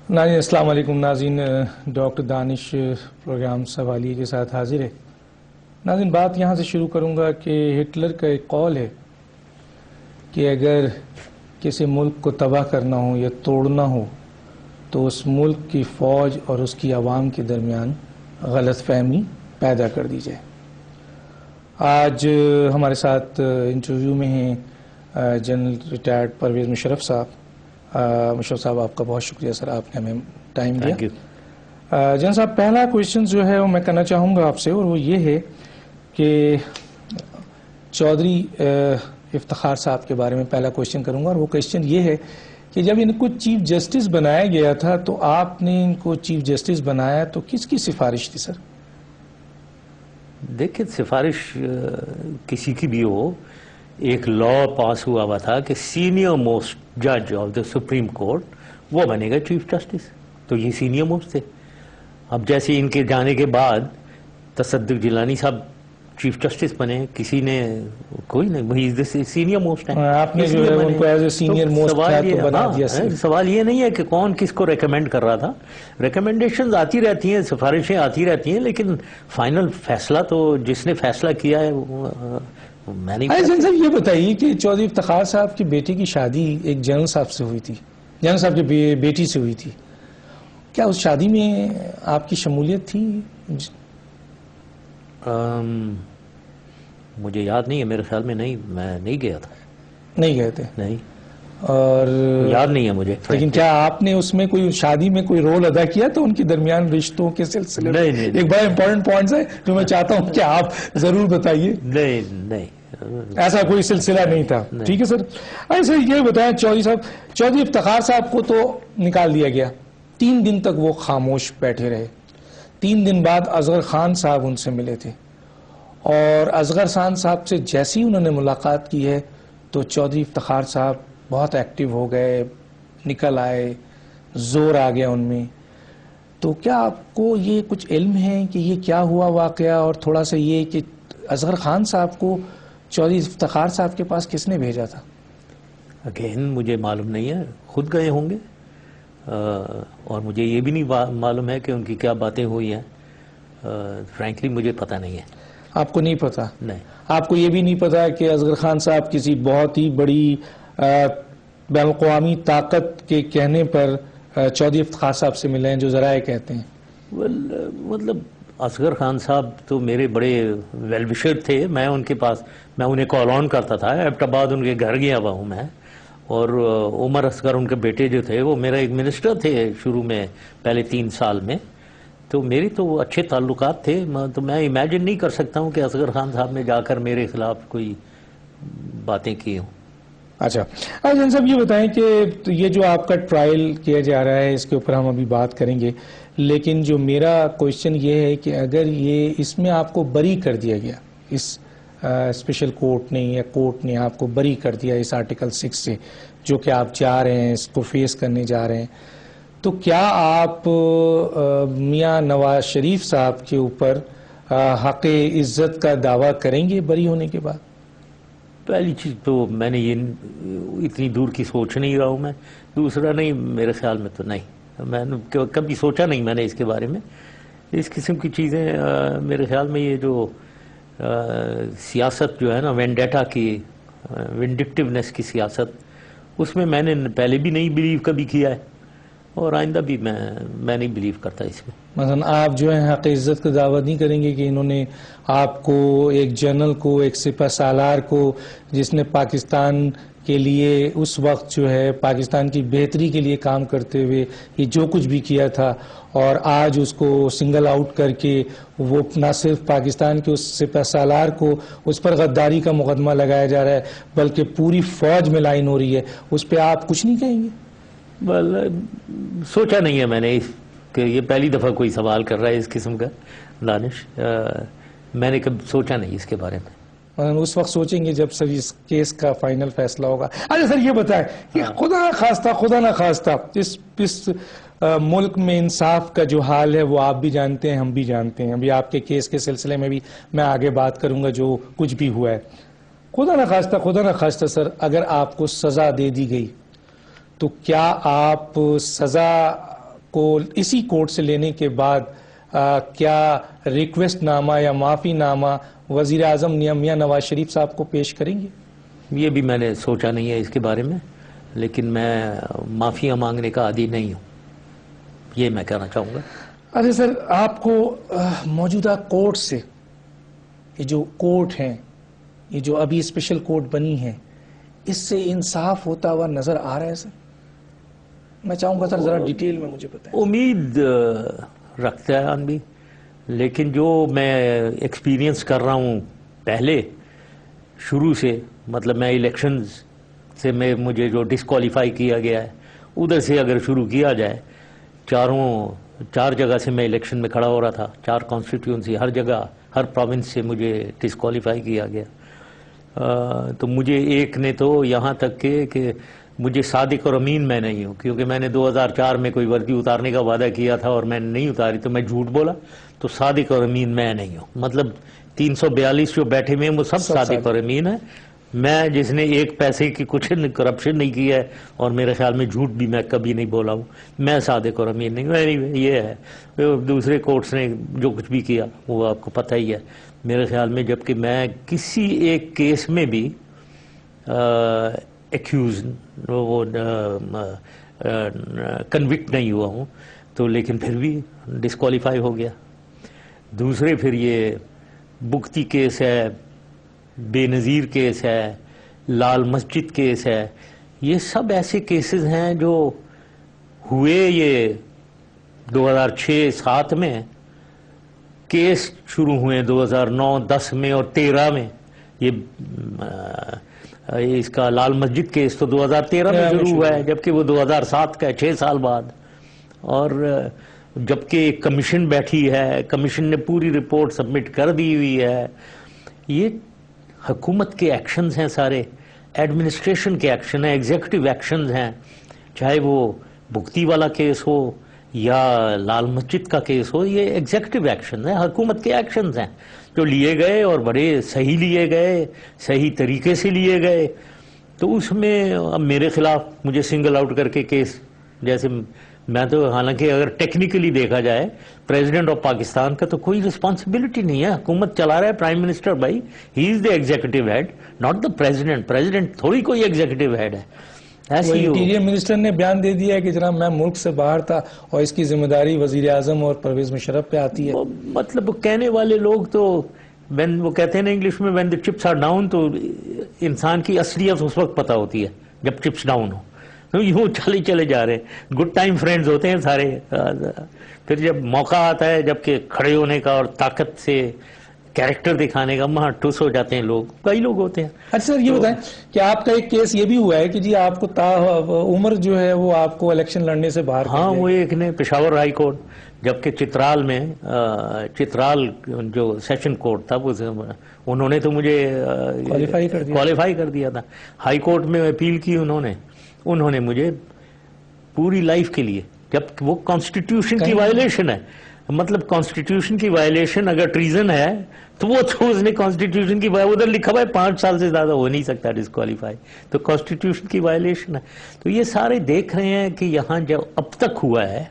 ناظرین السلام علیکم. ناظرین ڈاکٹر دانش پروگرام سوالیے کے ساتھ حاضر ہے. ناظرین بات یہاں سے شروع کروں گا کہ ہٹلر کا ایک قول ہے کہ اگر کسی ملک کو تباہ کرنا ہو یا توڑنا ہو تو اس ملک کی فوج اور اس کی عوام کے درمیان غلط فہمی پیدا کر دی جائے. آج ہمارے ساتھ انٹرویو میں ہیں جنرل ریٹائرڈ پرویز مشرف صاحب. مشرف صاحب آپ کا بہت شکریہ سر، آپ نے ہمیں ٹائم دیا. جنرل صاحب پہلا کویشچن جو ہے وہ میں کرنا چاہوں گا آپ سے، اور وہ یہ ہے کہ چودھری افتخار صاحب کے بارے میں پہلا کویشچن کروں گا، اور وہ کویشچن یہ ہے کہ جب ان کو چیف جسٹس بنایا گیا تھا تو آپ نے ان کو چیف جسٹس بنایا تو کس کی سفارش تھی سر؟ دیکھیں، سفارش کسی کی بھی ہو، ایک لا پاس ہوا تھا کہ سینئر موسٹ جج آف دا سپریم کورٹ وہ بنے گا چیف جسٹس، تو یہ سینئر موسٹ تھے. اب جیسے ان کے جانے کے بعد تصدق جیلانی صاحب چیف جسٹس بنے، کسی نے کوئی نہیں، وہی سینئر موسٹ ہے. آپ نے جو ہے ان کو ایز اے سینئر موسٹ بنا دیا. سوال یہ نہیں ہے کہ کون کس کو ریکمینڈ کر رہا تھا، ریکمینڈیشنز آتی رہتی ہیں، سفارشیں آتی رہتی ہیں، لیکن فائنل فیصلہ تو جس نے فیصلہ کیا ہے میں نہیں. صاحب یہ بتائیے کہ چودھری افتخار صاحب کی بیٹی کی شادی ایک جنرل صاحب سے ہوئی تھی، جنرل صاحب کی بیٹی سے ہوئی تھی، کیا اس شادی میں آپ کی شمولیت تھی؟ مجھے یاد نہیں ہے، میرے خیال میں نہیں، میں نہیں گیا تھا. نہیں گئے تھے؟ نہیں، اور یاد نہیں ہے مجھے. لیکن کیا آپ نے اس میں کوئی شادی میں کوئی رول ادا کیا تو ان کے درمیان رشتوں کے سلسلے میں؟ ایک بڑا امپورٹنٹ پوائنٹ ہے جو میں چاہتا ہوں کہ آپ ضرور بتائیے. نہیں، ایسا کوئی سلسلہ نہیں تھا. ٹھیک ہے سر. سر یہ بتائیں چودھری صاحب، چودھری افتخار صاحب کو تو نکال دیا گیا، 3 دن تک وہ خاموش بیٹھے رہے. 3 دن بعد اصغر خان صاحب ان سے ملے تھے، اور اصغر خان صاحب سے جیسی انہوں نے ملاقات کی ہے تو چودھری افتخار صاحب بہت ایکٹیو ہو گئے، نکل آئے، زور آ گیا ان میں. تو کیا آپ کو یہ کچھ علم ہے کہ یہ کیا ہوا واقعہ؟ اور تھوڑا سا یہ کہ اصغر خان صاحب کو چودھری افتخار صاحب کے پاس کس نے بھیجا تھا؟ اگین مجھے معلوم نہیں ہے، خود گئے ہوں گے، اور مجھے یہ بھی نہیں معلوم ہے کہ ان کی کیا باتیں ہوئی ہیں. فرینکلی مجھے پتہ نہیں ہے. آپ کو نہیں پتا؟ نہیں. آپ کو یہ بھی نہیں پتا کہ اصغر خان صاحب کسی بہت ہی بڑی بین الاقوامی طاقت کے کہنے پر چودھری افتخار صاحب سے ملے ہیں جو ذرائع کہتے ہیں؟ مطلب اصغر خان صاحب تو میرے بڑے ویل وشر تھے. میں ان کے پاس، میں انہیں کال آن کرتا تھا. ایبٹ آباد ان کے گھر گیا ہوا ہوں میں. اور عمر اصغر ان کے بیٹے جو تھے وہ میرا ایک منسٹر تھے شروع میں، پہلے 3 سال میں. تو میری تو اچھے تعلقات تھے. تو میں امیجن نہیں کر سکتا ہوں کہ اصغر خان صاحب نے جا کر میرے خلاف کوئی باتیں کی ہوں. اچھا جن صاحب یہ بتائیں کہ یہ جو آپ کا ٹرائل کیا جا رہا ہے اس کے اوپر ہم ابھی بات کریں گے، لیکن جو میرا کویشچن یہ ہے کہ اگر یہ اس میں آپ کو بری کر دیا گیا، اس اسپیشل کورٹ نے یا کورٹ نے آپ کو بری کر دیا اس آرٹیکل 6 سے، جو کہ آپ جا رہے ہیں، اس کو فیس کرنے جا رہے ہیں، تو کیا آپ میاں نواز شریف صاحب کے اوپر حق عزت کا دعویٰ کریں گے بری ہونے کے بعد؟ پہلی چیز تو میں نے یہ اتنی دور کی سوچ نہیں رہا ہوں میں. دوسرا نہیں، میرے خیال میں تو نہیں، میں نے کبھی سوچا نہیں میں نے اس کے بارے میں. اس قسم کی چیزیں میرے خیال میں یہ جو سیاست جو ہے نا، وینڈیٹا کی، وینڈکٹیونیس کی سیاست، اس میں نے پہلے بھی نہیں بلیو کبھی کیا ہے، اور آئندہ بھی میں نہیں بلیو کرتا اس میں. مثلا آپ جو ہے حق عزت کا دعویٰ نہیں کریں گے کہ انہوں نے آپ کو، ایک جنرل کو، ایک سپہ سالار کو، جس نے پاکستان کے لیے اس وقت جو ہے پاکستان کی بہتری کے لیے کام کرتے ہوئے یہ جو کچھ بھی کیا تھا، اور آج اس کو سنگل آؤٹ کر کے وہ نہ صرف پاکستان کے اس سپہ سالار کو اس پر غداری کا مقدمہ لگایا جا رہا ہے بلکہ پوری فوج میں لائن ہو رہی ہے، اس پہ آپ کچھ نہیں کہیں گے؟ سوچا نہیں ہے میں نے کہ یہ پہلی دفعہ کوئی سوال کر رہا ہے اس قسم کا دانش. میں نے کبھی سوچا نہیں اس کے بارے میں. اس وقت سوچیں گے جب سر اس کیس کا فائنل فیصلہ ہوگا. اچھا سر یہ بتائیں کہ خدا نہ خواستہ اس ملک میں انصاف کا جو حال ہے وہ آپ بھی جانتے ہیں، ہم بھی جانتے ہیں. ابھی آپ کے کیس کے سلسلے میں بھی میں آگے بات کروں گا جو کچھ بھی ہوا ہے. خدا نہ خواستہ سر اگر آپ کو سزا دے دی گئی تو کیا آپ سزا کو اسی کورٹ سے لینے کے بعد کیا ریکویسٹ نامہ یا معافی نامہ وزیر اعظم میاں نواز شریف صاحب کو پیش کریں گے؟ یہ بھی میں نے سوچا نہیں ہے اس کے بارے میں، لیکن میں معافیاں مانگنے کا عادی نہیں ہوں، یہ میں کہنا چاہوں گا۔ اچھا سر، آپ کو موجودہ کورٹ سے، یہ جو کورٹ ہیں، یہ جو ابھی اسپیشل کورٹ بنی ہے، اس سے انصاف ہوتا ہوا نظر آ رہا ہے سر؟ میں چاہوں گا سر ذرا ڈیٹیل میں مجھے بتائیں۔ امید رکھتا ہے آدمی، لیکن جو میں ایکسپیرینس کر رہا ہوں پہلے شروع سے، مطلب میں الیکشنز سے مجھے جو ڈسکوالیفائی کیا گیا ہے، ادھر سے اگر شروع کیا جائے، چار جگہ سے میں الیکشن میں کھڑا ہو رہا تھا، 4 کانسٹیٹیونسی، ہر جگہ ہر پروونس سے مجھے ڈسکوالیفائی کیا گیا، تو مجھے ایک نے تو یہاں تک کہ مجھے صادق اور امین میں نہیں ہوں، کیونکہ میں نے 2004 میں کوئی وردی اتارنے کا وعدہ کیا تھا اور میں نے نہیں اتاری تو میں جھوٹ بولا، تو صادق اور امین میں نہیں ہوں، مطلب 342 جو بیٹھے ہوئے ہیں وہ سب صادق اور امین ہیں، میں جس نے ایک پیسے کی کچھ کرپشن نہیں کیا ہے، اور میرے خیال میں جھوٹ بھی میں کبھی نہیں بولا ہوں، میں صادق اور امین نہیں ہوں۔ anyway، یہ ہے، دوسرے کورٹس نے جو کچھ بھی کیا وہ آپ کو پتہ ہی ہے میرے خیال میں، جبکہ میں کسی ایک کیس میں بھی ایکیوز وہ کنوکٹ نہیں ہوا ہوں، تو لیکن پھر بھی ڈسکوالیفائی ہو گیا۔ دوسرے پھر یہ بگٹی کیس ہے، بے نظیر کیس ہے، لال مسجد کیس ہے، یہ سب ایسے کیسز ہیں جو ہوئے، یہ 2006-07 میں کیس شروع ہوئے، 2009-10 میں اور 13 میں، یہ اس کا لال مسجد کیس تو 2013 میں شروع ہوا ہے، جبکہ وہ 2007 کا ہے، 6 سال بعد، اور جبکہ ایک کمیشن بیٹھی ہے، کمیشن نے پوری رپورٹ سبمٹ کر دی ہوئی ہے۔ یہ حکومت کے ایکشنز ہیں سارے، ایڈمنسٹریشن کے ایکشن ہیں، ایگزیکٹو ایکشنز ہیں، چاہے وہ بگٹی والا کیس ہو یا لال مسجد کا کیس ہو، یہ ایگزیکٹو ایکشنز ہیں، حکومت کے ایکشنز ہیں جو لیے گئے اور بڑے صحیح لیے گئے، صحیح طریقے سے لیے گئے۔ تو اس میں اب میرے خلاف مجھے سنگل آؤٹ کر کے کیس، جیسے میں تو، حالانکہ اگر ٹیکنیکلی دیکھا جائے پریزیڈنٹ آف پاکستان کا تو کوئی رسپانسبلٹی نہیں ہے، حکومت چلا رہا ہے پرائم منسٹر بھائی، he is the executive head, not the president, president تھوڑی کوئی ایگزیکٹو ہیڈ ہے۔ ایسے ہی انٹیریئر منسٹر نے بیان دے دیا ہے کہ جناب میں ملک سے باہر تھا اور اس کی ذمہ داری وزیر اعظم اور پرویز مشرف پہ آتی ہے۔ مطلب کہنے والے لوگ تو وہ کہتے ہیں نا انگلش میں when the chips are down، تو انسان کی اصلیت اس وقت پتہ ہوتی ہے جب چپس ڈاؤن ہو، تو یوں چلے جا رہے ہیں، گڈ ٹائم فرینڈز ہوتے ہیں سارے، پھر جب موقع آتا ہے جب کہ کھڑے ہونے کا اور طاقت سے کیریکٹر دکھانے کا، وہاں ٹھوس ہو جاتے ہیں لوگ، کئی لوگ ہوتے ہیں۔ اچھا سر، یہ بتائیں کہ آپ کا ایک کیس یہ بھی ہوا ہے کہ جی آپ کو عمر جو ہے وہ آپ کو الیکشن لڑنے سے باہر کر دیا۔ ہاں، وہ ایک نے پشاور ہائی کورٹ، جبکہ چترال جو سیشن کورٹ تھا، انہوں نے تو مجھے کوالیفائی کر دیا تھا، ہائی کورٹ میں اپیل کی انہوں نے مجھے پوری لائف کے لیے، جب وہ کانسٹیٹیوشن کی وائلیشن ہے، مطلب کانسٹیٹیوشن کی وائلیشن اگر ٹریزن ہے تو وہ تو اس نے کانسٹیٹیوشن کی ادھر لکھا ہوا ہے 5 سال سے زیادہ ہو نہیں سکتا ڈسکوالیفائی، تو کانسٹیٹیوشن کی وائلیشن ہے۔ تو یہ سارے دیکھ رہے ہیں کہ یہاں جو اب تک ہوا ہے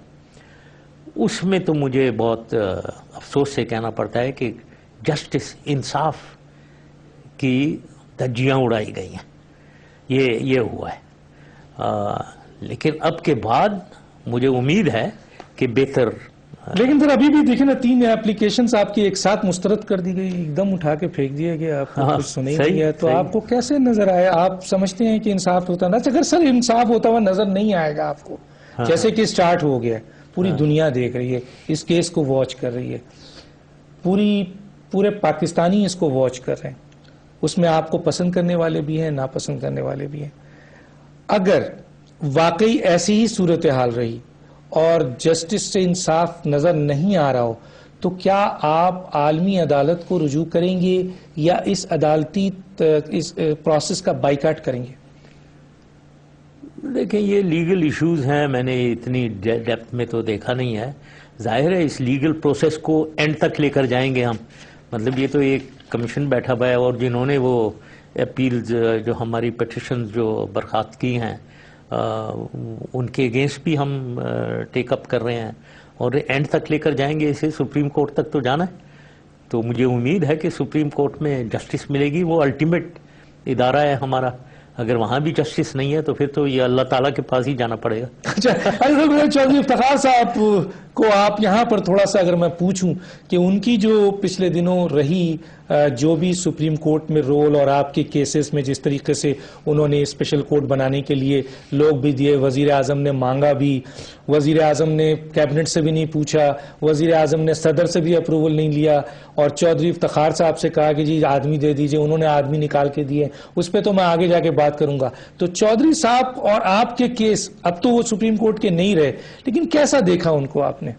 اس میں تو مجھے بہت افسوس سے کہنا پڑتا ہے کہ جسٹس، انصاف کی دھجیاں اڑائی گئی ہیں، یہ ہوا ہے۔ لیکن اب کے بعد مجھے امید ہے کہ بہتر۔ لیکن پھر ابھی بھی دیکھیں نا، 3 اپلیکیشنز آپ کی ایک ساتھ مسترد کر دی گئی، ایک دم اٹھا کے پھینک دیا گیا، آپ کو کچھ سنی نہیں ہے، تو آپ کو کیسے نظر آیا؟ آپ سمجھتے ہیں کہ انصاف ہوتا ہے؟ اگر سر انصاف ہوتا ہوا نظر نہیں آئے گا آپ کو، جیسے کہ سٹارٹ ہو گیا، پوری دنیا دیکھ رہی ہے اس کیس کو، واچ کر رہی ہے، پورے پاکستانی اس کو واچ کر رہے ہیں، اس میں آپ کو پسند کرنے والے بھی ہیں، ناپسند کرنے والے بھی ہیں۔ اگر واقعی ایسی ہی صورتحال رہی اور جسٹس سے انصاف نظر نہیں آ رہا ہو، تو کیا آپ عالمی عدالت کو رجوع کریں گے یا اس عدالتی اس پروسیس کا بائیکاٹ کریں گے؟ دیکھیں، یہ لیگل ایشوز ہیں، میں نے اتنی ڈیپتھ میں تو دیکھا نہیں ہے، ظاہر ہے اس لیگل پروسیس کو اینڈ تک لے کر جائیں گے ہم، مطلب یہ تو ایک کمیشن بیٹھا ہوا ہے، اور جنہوں نے وہ اپیلز جو ہماری پٹیشنز جو برخاست کی ہیں ان کے اگینسٹ بھی ہم ٹیک اپ کر رہے ہیں اور اینڈ تک لے کر جائیں گے اسے. سپریم کورٹ تک تو جانا ہے, تو مجھے امید ہے کہ سپریم کورٹ میں جسٹس ملے گی. وہ الٹیمیٹ ادارہ ہے ہمارا, اگر وہاں بھی جسٹس نہیں ہے تو پھر تو یہ اللہ تعالیٰ کے پاس ہی جانا پڑے گا. اچھا چودھری افتخار صاحب کو آپ یہاں پر تھوڑا سا اگر میں پوچھوں کہ ان کی جو پچھلے دنوں رہی جو بھی سپریم کورٹ میں رول اور آپ کے کیسز میں جس طریقے سے انہوں نے اسپیشل کورٹ بنانے کے لیے لوگ بھی دیے, وزیر اعظم نے مانگا بھی, وزیر اعظم نے کیبنٹ سے بھی نہیں پوچھا, وزیر اعظم نے صدر سے بھی اپروول نہیں لیا, اور چودھری افتخار صاحب سے کہا کہ جی آدمی دے دیجئے, انہوں نے آدمی نکال کے دیے. اس پہ تو میں آگے جا کے بات کروں گا. تو چودھری صاحب اور آپ کے کیس, اب تو وہ سپریم کورٹ کے نہیں رہے, لیکن کیسا دیکھا ان کو آپ نے؟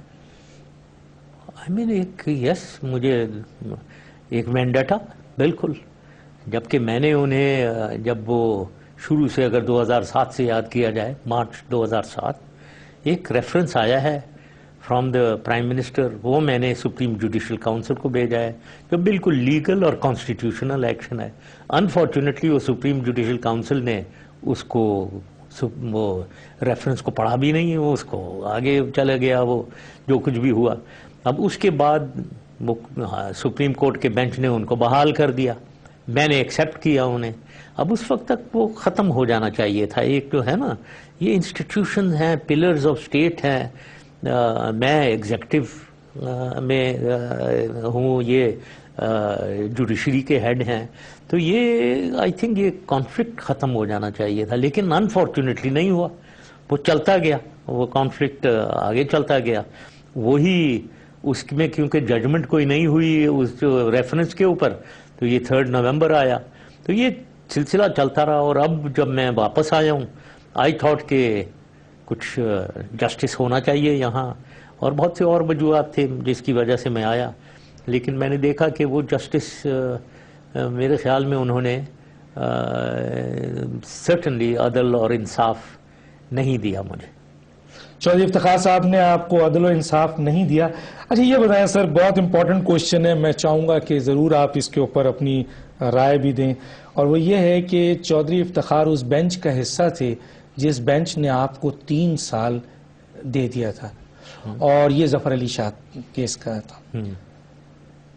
مجھے ایک وینڈیٹا بالکل, جبکہ میں نے انہیں جب وہ شروع سے اگر 2007 سے یاد کیا جائے, مارچ 2007 ایک ریفرنس آیا ہے فرام دا پرائم منسٹر, وہ میں نے سپریم جوڈیشل کاؤنسل کو بھیجا ہے جو بالکل لیگل اور کانسٹیٹیوشنل ایکشن ہے. انفارچونیٹلی وہ سپریم جوڈیشل کاؤنسل نے اس کو وہ ریفرنس کو پڑھا بھی نہیں, وہ اس کو آگے چلا گیا, وہ جو کچھ بھی ہوا. اب اس کے بعد وہ سپریم کورٹ کے بینچ نے ان کو بحال کر دیا, میں نے ایکسیپٹ کیا انہیں. اب اس وقت تک وہ ختم ہو جانا چاہیے تھا. ایک جو ہے نا یہ انسٹیٹیوشنز ہیں, پلرز آف اسٹیٹ ہیں, میں ایگزیکٹو میں ہوں, یہ جوڈیشری کے ہیڈ ہیں, تو یہ آئی تھنک یہ کانفلکٹ ختم ہو جانا چاہیے تھا, لیکن انفارچونیٹلی نہیں ہوا. وہ چلتا گیا, وہ کانفلکٹ آگے چلتا گیا. وہی اس میں کیونکہ ججمنٹ کوئی نہیں ہوئی اس جو ریفرنس کے اوپر, تو یہ 3 نومبر آیا, تو یہ سلسلہ چلتا رہا. اور اب جب میں واپس آیا ہوں, آئی تھاٹ کہ کچھ جسٹس ہونا چاہیے یہاں, اور بہت سے اور وجوہات تھے جس کی وجہ سے میں آیا, لیکن میں نے دیکھا کہ وہ جسٹس میرے خیال میں انہوں نے سرٹنلی عدل اور انصاف نہیں دیا مجھے. چودھری افتخار صاحب نے آپ کو عدل و انصاف نہیں دیا. اچھا یہ بتائیں سر, بہت امپورٹنٹ کوشچن ہے, میں چاہوں گا کہ ضرور آپ اس کے اوپر اپنی رائے بھی دیں, اور وہ یہ ہے کہ چودھری افتخار اس بینچ کا حصہ تھے جس بینچ نے آپ کو 3 سال دے دیا تھا, اور یہ ظفر علی شاہ کیس کا تھا.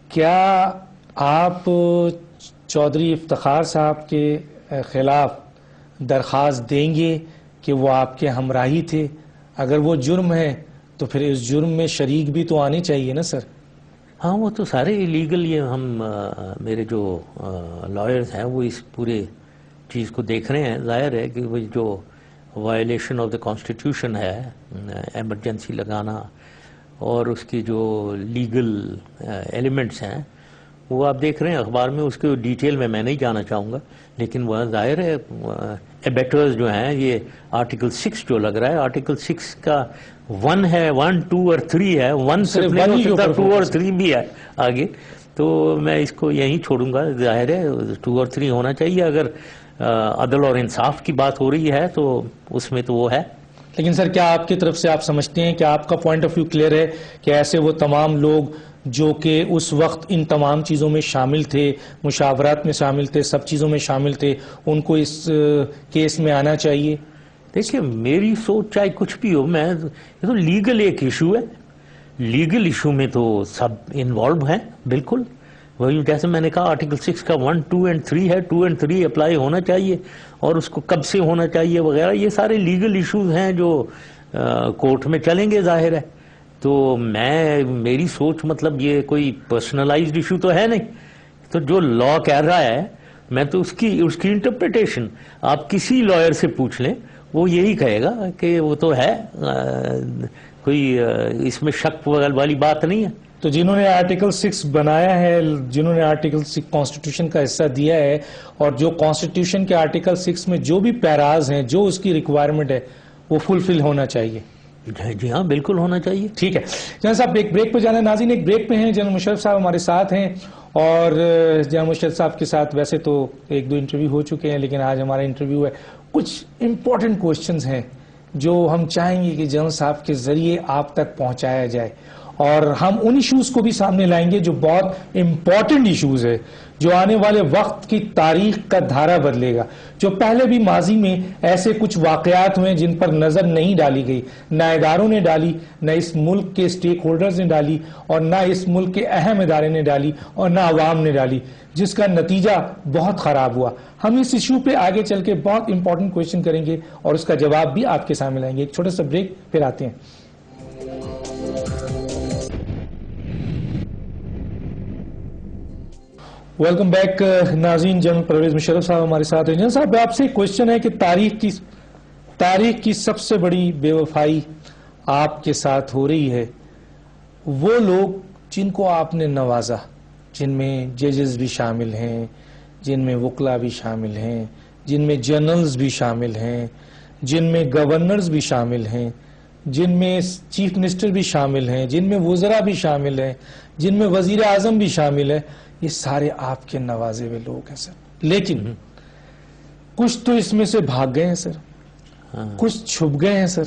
کیا آپ چودھری افتخار صاحب کے خلاف درخواست دیں گے کہ وہ آپ کے ہمراہی تھے؟ اگر وہ جرم ہے تو پھر اس جرم میں شریک بھی تو آنے چاہیے نا سر. ہاں وہ تو سارے لیگل, یہ ہم میرے جو لائرز ہیں وہ اس پورے چیز کو دیکھ رہے ہیں. ظاہر ہے کہ وہ جو وائلیشن آف دا کانسٹیٹیوشن ہے, ایمرجنسی لگانا, اور اس کی جو لیگل ایلیمنٹس ہیں وہ آپ دیکھ رہے ہیں اخبار میں. اس کے ڈیٹیل میں نہیں جانا چاہوں گا, لیکن وہ ظاہر ہے ایبیٹرز جو ہیں, یہ آرٹیکل 6 جو لگ رہا ہے, آرٹیکل 6 کا 1 ہے, 1, 2 اور 3 ہے, 1 صرف نہیں ہو سکتا, 2 اور 3 بھی ہے آگے. تو میں اس کو یہیں چھوڑوں گا. ظاہر ہے 2 اور 3 ہونا چاہیے. اگر عدل اور انصاف کی بات ہو رہی ہے تو اس میں تو وہ ہے. لیکن سر کیا آپ کی طرف سے آپ سمجھتے ہیں کہ آپ کا پوائنٹ آف ویو کلیئر ہے کہ ایسے وہ تمام لوگ جو کہ اس وقت ان تمام چیزوں میں شامل تھے, مشاورات میں شامل تھے, سب چیزوں میں شامل تھے, ان کو اس کیس میں آنا چاہیے؟ دیکھیے میری سوچ چاہے کچھ بھی ہو, یہ تو لیگل ایک ایشو ہے. لیگل ایشو میں تو سب انوالو ہیں بالکل. وہی جیسے میں نے کہا آرٹیکل 6 کا 1, 2 اور 3 ہے, 2 اور 3 اپلائی ہونا چاہیے, اور اس کو کب سے ہونا چاہیے وغیرہ, یہ سارے لیگل ایشوز ہیں جو کورٹ میں چلیں گے ظاہر ہے. تو میری سوچ مطلب یہ کوئی پرسنلائزڈ ایشو تو ہے نہیں. تو جو لا کہہ رہا ہے میں تو اس کی انٹرپریٹیشن آپ کسی لائر سے پوچھ لیں, وہ یہی کہے گا کہ وہ تو ہے, کوئی اس میں شک والی بات نہیں ہے. تو جنہوں نے آرٹیکل 6 بنایا ہے, جنہوں نے آرٹیکل 6 کانسٹیٹیوشن کا حصہ دیا ہے, اور جو کانسٹیٹیوشن کے آرٹیکل 6 میں جو بھی پیراز ہیں, جو اس کی ریکوائرمنٹ ہے, وہ فلفل ہونا چاہیے. جی ہاں بالکل ہونا چاہیے. ٹھیک ہے جنرل صاحب, ایک بریک پہ جانا ہے. ناظرین ایک بریک پہ ہیں, جنرل مشرف صاحب ہمارے ساتھ ہیں, اور جنرل مشرف صاحب کے ساتھ ویسے تو 1-2 انٹرویو ہو چکے ہیں, لیکن آج ہمارا انٹرویو ہے. کچھ امپورٹنٹ کوشچنز ہیں جو ہم چاہیں گے کہ جنرل صاحب کے ذریعے آپ تک پہنچایا جائے, اور ہم ان ایشوز کو بھی سامنے لائیں گے جو بہت امپورٹنٹ ایشوز ہے، جو آنے والے وقت کی تاریخ کا دھارا بدلے گا، جو پہلے بھی ماضی میں ایسے کچھ واقعات ہوئے جن پر نظر نہیں ڈالی گئی، نہ اداروں نے ڈالی، نہ اس ملک کے اسٹیک ہولڈرز نے ڈالی، اور نہ اس ملک کے اہم ادارے نے ڈالی، اور نہ عوام نے ڈالی، جس کا نتیجہ بہت خراب ہوا۔ ہم اس ایشو پہ آگے چل کے بہت امپورٹنٹ کویشچن کریں گے اور اس کا جواب بھی آپ کے سامنے لائیں گے۔ ایک چھوٹا سا بریک، پھر آتے ہیں۔ ویلکم بیک ناظرین، جنرل پرویز مشرف صاحب ہمارے ساتھ ہیں۔ جنرل صاحب، آپ سے کویشچن ہے کہ تاریخ کی سب سے بڑی بے وفائی آپ کے ساتھ ہو رہی ہے، وہ لوگ جن کو آپ نے نوازا، جن میں ججز بھی شامل ہیں، جن میں وکلا بھی شامل ہیں، جن میں جنرلز بھی شامل ہیں، جن میں گورنرز بھی شامل ہیں، جن میں چیف منسٹر بھی شامل ہیں، جن میں وزراء بھی شامل ہیں، جن میں وزیر اعظم بھی شامل ہیں، یہ سارے آپ کے نوازے ہوئے لوگ ہیں سر۔ لیکن کچھ تو اس میں سے بھاگ گئے ہیں سر، کچھ چھپ گئے ہیں سر،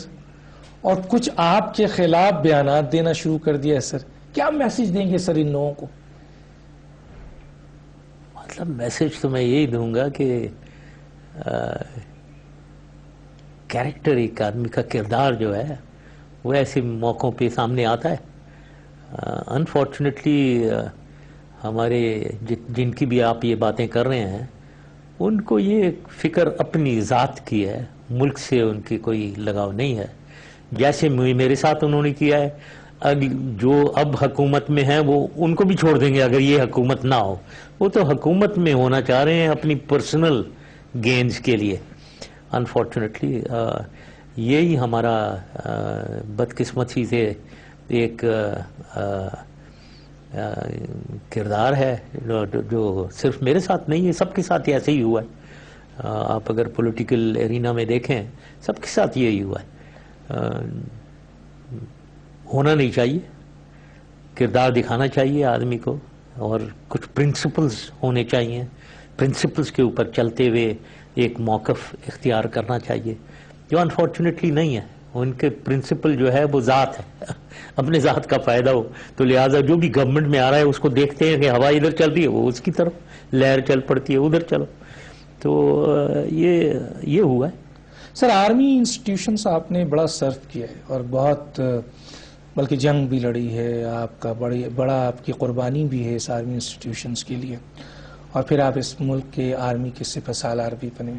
اور کچھ آپ کے خلاف بیانات دینا شروع کر دیا ہے سر۔ کیا میسج دیں گے سر ان لوگوں کو؟ مطلب میسج تو میں یہی دوں گا کہ کیریکٹر، ایک آدمی کا کردار جو ہے وہ ایسے موقعوں پہ سامنے آتا ہے۔ انفارچونیٹلی ہمارے جن کی بھی آپ یہ باتیں کر رہے ہیں، ان کو یہ فکر اپنی ذات کی ہے، ملک سے ان کی کوئی لگاؤ نہیں ہے۔ جیسے میرے ساتھ انہوں نے کیا ہے، جو اب حکومت میں ہیں وہ ان کو بھی چھوڑ دیں گے اگر یہ حکومت نہ ہو۔ وہ تو حکومت میں ہونا چاہ رہے ہیں اپنی پرسنل گینز کے لیے۔ انفارچونیٹلی یہی ہمارا بدقسمتی سے ایک کردار ہے جو صرف میرے ساتھ نہیں ہے، سب کے ساتھ ایسے ہی ہوا ہے۔ آپ اگر پولیٹیکل ایرینا میں دیکھیں، سب کے ساتھ یہی ہوا ہے۔ ہونا نہیں چاہیے، کردار دکھانا چاہیے آدمی کو، اور کچھ پرنسپلز ہونے چاہیے، پرنسپلز کے اوپر چلتے ہوئے ایک موقف اختیار کرنا چاہیے، جو انفارچونیٹلی نہیں ہے۔ ان کے پرنسپل جو ہے وہ ذات ہے، اپنے ذات کا فائدہ ہو، تو لہٰذا جو بھی گورنمنٹ میں آ رہا ہے اس کو دیکھتے ہیں کہ ہوا ادھر چل رہی ہے، وہ اس کی طرف لہر چل پڑتی ہے، ادھر چلو۔ تو یہ ہوا ہے سر۔ آرمی انسٹیٹیوشنز آپ نے بڑا سرو کیا ہے اور بہت، بلکہ جنگ بھی لڑی ہے، آپ کا بڑا آپ کی قربانی بھی ہے اس آرمی انسٹیٹیوشنز کے لیے، اور پھر آپ اس ملک کے آرمی کے سپہ سالار بھی بنے۔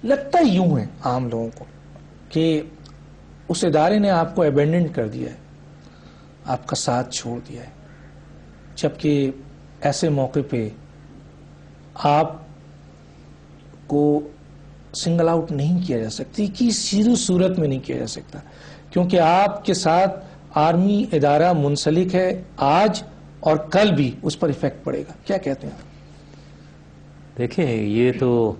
لگتا یوں ہے عام لوگوں کو کہ اس ادارے نے آپ کو ابینڈن کر دیا ہے، آپ کا ساتھ چھوڑ دیا ہے، جبکہ ایسے موقع پہ آپ کو سنگل آؤٹ نہیں کیا جا سکتی، کسی صورت میں نہیں کیا جا سکتا، کیونکہ آپ کے ساتھ آرمی ادارہ منسلک ہے، آج اور کل بھی اس پر ایفیکٹ پڑے گا۔ کیا کہتے ہیں؟ دیکھیں، یہ تو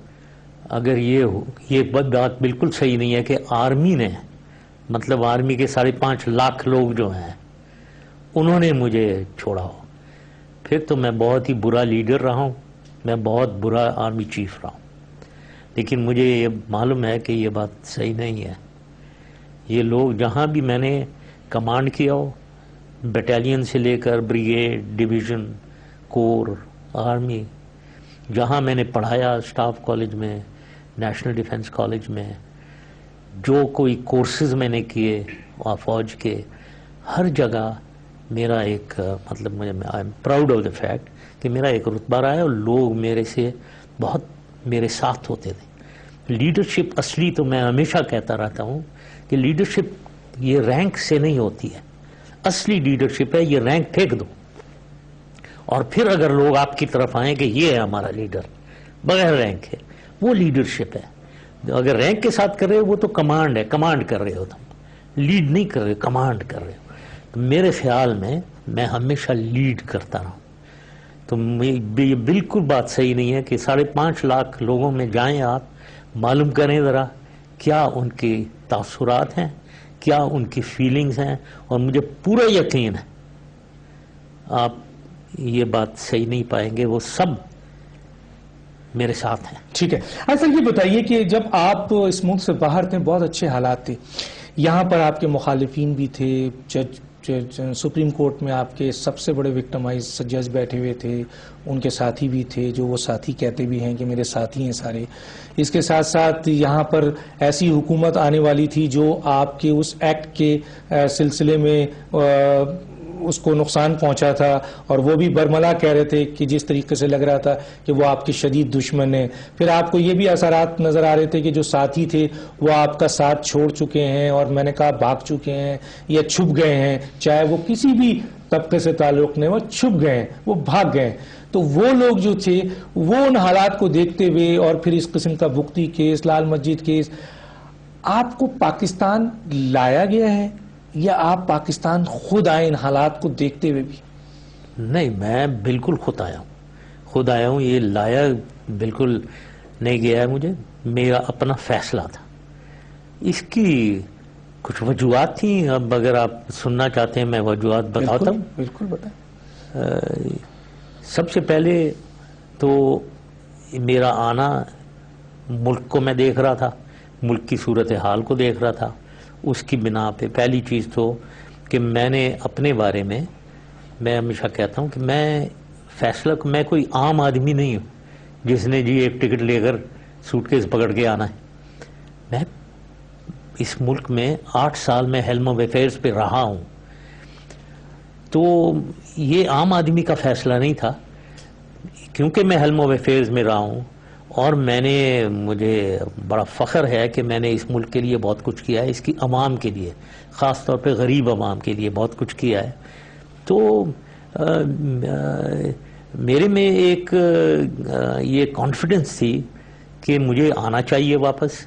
اگر یہ بات بالکل صحیح نہیں ہے کہ آرمی نے، مطلب آرمی کے 5.5 لاکھ لوگ جو ہیں انہوں نے مجھے چھوڑا ہو، پھر تو میں بہت ہی برا لیڈر رہا ہوں، میں بہت برا آرمی چیف رہا ہوں۔ لیکن مجھے یہ معلوم ہے کہ یہ بات صحیح نہیں ہے۔ یہ لوگ جہاں بھی میں نے کمانڈ کیا ہو، بٹالین سے لے کر بریگیڈ، ڈویژن، کور، آرمی، جہاں میں نے پڑھایا، اسٹاف کالج میں، نیشنل ڈیفنس کالج میں، جو کوئی کورسز میں نے کیے فوج کے، ہر جگہ میرا ایک مطلب I am proud of the fact کہ میرا ایک رتبہ رہا ہے، اور لوگ میرے سے بہت میرے ساتھ ہوتے تھے۔ لیڈرشپ اصلی تو میں ہمیشہ کہتا رہتا ہوں کہ لیڈرشپ یہ رینک سے نہیں ہوتی ہے، اصلی لیڈرشپ ہے یہ رینک پھینک دو، اور پھر اگر لوگ آپ کی طرف آئیں کہ یہ ہے ہمارا لیڈر، بغیر رینک ہے، وہ لیڈرشپ ہے۔ اگر رینک کے ساتھ کر رہے ہو وہ تو کمانڈ ہے، کمانڈ کر رہے ہو تم، لیڈ نہیں کر رہے، کمانڈ کر رہے ہو۔ تو میرے خیال میں ہمیشہ لیڈ کرتا رہا ہوں۔ تو یہ بالکل بات صحیح نہیں ہے کہ 5.5 لاکھ لوگوں میں جائیں، آپ معلوم کریں ذرا کیا ان کے تاثرات ہیں، کیا ان کی فیلنگز ہیں، اور مجھے پورا یقین ہے آپ یہ بات صحیح نہیں پائیں گے، وہ سب میرے ساتھ ہیں۔ ٹھیک ہے۔ سر یہ بتائیے کہ جب آپ اس ملک سے باہر تھے، بہت اچھے حالات تھے، یہاں پر آپ کے مخالفین بھی تھے، سپریم کورٹ میں آپ کے سب سے بڑے وکٹمائز جج بیٹھے ہوئے تھے، ان کے ساتھی بھی تھے، جو وہ ساتھی کہتے بھی ہیں کہ میرے ساتھی ہیں سارے. اس کے ساتھ ساتھ یہاں پر ایسی حکومت آنے والی تھی جو آپ کے اس ایکٹ کے سلسلے میں اس کو نقصان پہنچا تھا، اور وہ بھی برملا کہہ رہے تھے کہ جس طریقے سے لگ رہا تھا کہ وہ آپ کے شدید دشمن ہیں. پھر آپ کو یہ بھی اثرات نظر آ رہے تھے کہ جو ساتھی تھے وہ آپ کا ساتھ چھوڑ چکے ہیں، اور میں نے کہا بھاگ چکے ہیں یا چھپ گئے ہیں، چاہے وہ کسی بھی طبقے سے تعلق نہیں، وہ چھپ گئے ہیں، وہ بھاگ گئے ہیں. تو وہ لوگ جو تھے وہ ان حالات کو دیکھتے ہوئے، اور پھر اس قسم کا بگٹی کیس، لال مسجد کیس، آپ کو پاکستان لایا گیا ہے یا آپ پاکستان خود آئے ان حالات کو دیکھتے ہوئے بھی؟ نہیں، میں بالکل خود آیا ہوں. یہ لایا بالکل نہیں گیا ہے مجھے، میرا اپنا فیصلہ تھا. اس کی کچھ وجوہات تھیں، اب اگر آپ سننا چاہتے ہیں میں وجوہات بتاتا ہوں. بالکل بتائیں. سب سے پہلے تو میرا آنا ملک کو میں دیکھ رہا تھا، ملک کی صورتحال کو دیکھ رہا تھا. اس کی بنا پہ پہلی چیز تو کہ میں نے اپنے بارے میں ہمیشہ کہتا ہوں کہ میں کوئی عام آدمی نہیں ہوں جس نے جی ایک ٹکٹ لے کر سوٹ کیس پکڑ کے آنا ہے. میں اس ملک میں 8 سال میں ہیلم آف افیئرز پہ رہا ہوں، تو یہ عام آدمی کا فیصلہ نہیں تھا. کیونکہ میں ہیلم آف افیئرز میں رہا ہوں، اور مجھے بڑا فخر ہے کہ میں نے اس ملک کے لیے بہت کچھ کیا ہے، اس کی عوام کے لیے، خاص طور پہ غریب عوام کے لیے بہت کچھ کیا ہے. تو میرے میں ایک یہ کانفیڈنس تھی کہ مجھے آنا چاہیے واپس،